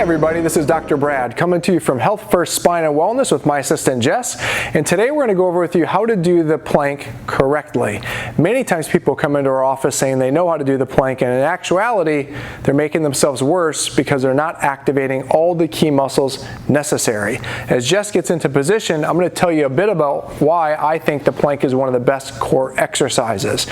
everybody, this is Dr. Brad coming to you from Health First Spine and Wellness with my assistant Jess, and today we're going to go over with you how to do the plank correctly. Many times people come into our office saying they know how to do the plank, and in actuality they're making themselves worse because they're not activating all the key muscles necessary. As Jess gets into position, I'm going to tell you a bit about why I think the plank is one of the best core exercises.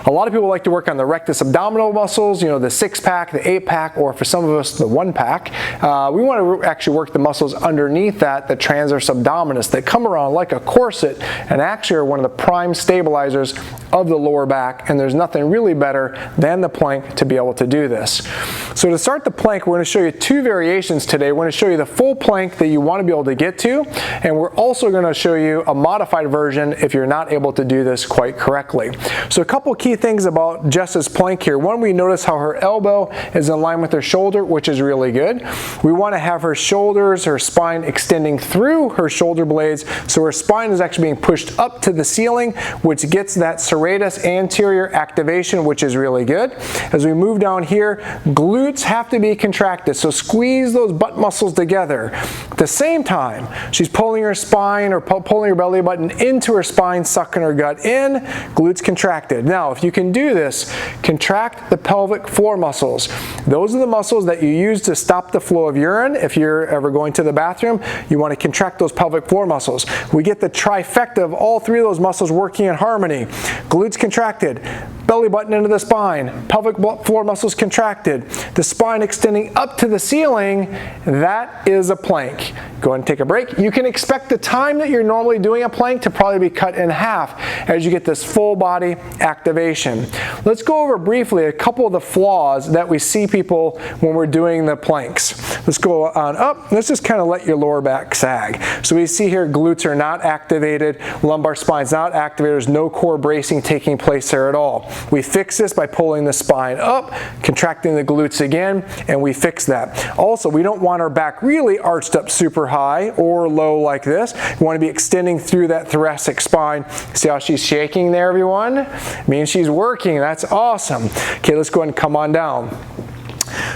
A lot of people like to work on the rectus abdominal muscles, the 6-pack, the 8-pack, or for some of us the 1-pack. We want to actually work the muscles underneath that, the transverse abdominis, that come around like a corset and actually are one of the prime stabilizers of the lower back, and there's nothing really better than the plank to be able to do this. So to start the plank, we're going to show you two variations today. We're going to show you the full plank that you want to be able to get to, and we're also going to show you a modified version if you're not able to do this quite correctly. So a couple key things about Jess's plank here. One, we notice how her elbow is in line with her shoulder, which is really good. We want to have her shoulders, her spine extending through her shoulder blades, so her spine is actually being pushed up to the ceiling, which gets that serratus anterior activation, which is really good. As we move down here, glutes have to be contracted, so squeeze those butt muscles together. At the same time, she's pulling her spine or pulling her belly button into her spine, sucking her gut in, glutes contracted. Now, if you can do this, contract the pelvic floor muscles. Those are the muscles that you use to stop the flow of urine. If you're ever going to the bathroom, you want to contract those pelvic floor muscles. We get the trifecta of all three of those muscles working in harmony. Glutes contracted, belly button into the spine, pelvic floor muscles contracted, the spine extending up to the ceiling. That is a plank. Go ahead and take a break. You can expect the time that you're normally doing a plank to probably be cut in half as you get this full body activation. Let's go over briefly a couple of the flaws that we see people when we're doing the planks. Let's go on up. Let's just kind of let your lower back sag. So we see here glutes are not activated, lumbar spine's not activated, there's no core bracing taking place there at all. We fix this by pulling the spine up, contracting the glutes again, and we fix that. Also, we don't want our back really arched up super high or low like this. We want to be extending through that thoracic spine. See how she's shaking there, everyone? It means she's working. That's awesome. Okay, let's go ahead and come on down.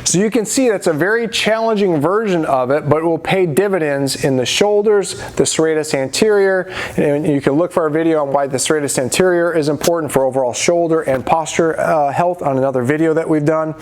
So you can see that's a very challenging version of it, but it will pay dividends in the shoulders, the serratus anterior, and you can look for our video on why the serratus anterior is important for overall shoulder and posture health on another video that we've done.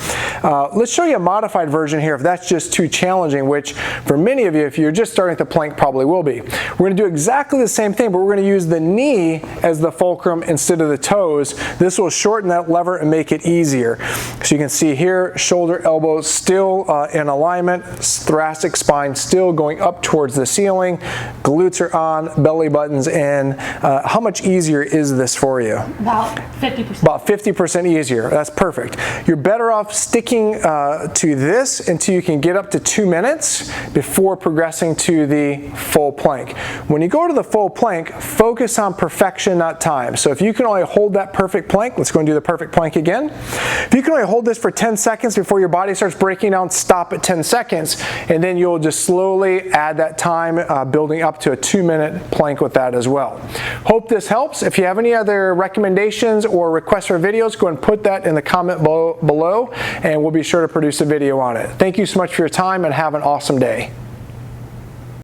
Let's show you a modified version here if that's just too challenging, which for many of you, if you're just starting at the plank, probably will be. We're going to do exactly the same thing, but we're going to use the knee as the fulcrum instead of the toes. This will shorten that lever and make it easier. So you can see here, shoulder, elbows still in alignment, thoracic spine still going up towards the ceiling, glutes are on, belly button's in. How much easier is this for you? About 50%. About 50% easier. That's perfect. You're better off sticking to this until you can get up to 2 minutes before progressing to the full plank. When you go to the full plank, focus on perfection, not time. So if you can only hold that perfect plank, let's go and do the perfect plank again. If you can only hold this for 10 seconds before your body starts breaking down, stop at 10 seconds, and then you'll just slowly add that time, building up to a 2-minute plank with that as well. Hope this helps. If you have any other recommendations or requests for videos, go and put that in the comment below, and we'll be sure to produce a video on it. Thank you so much for your time, and have an awesome day.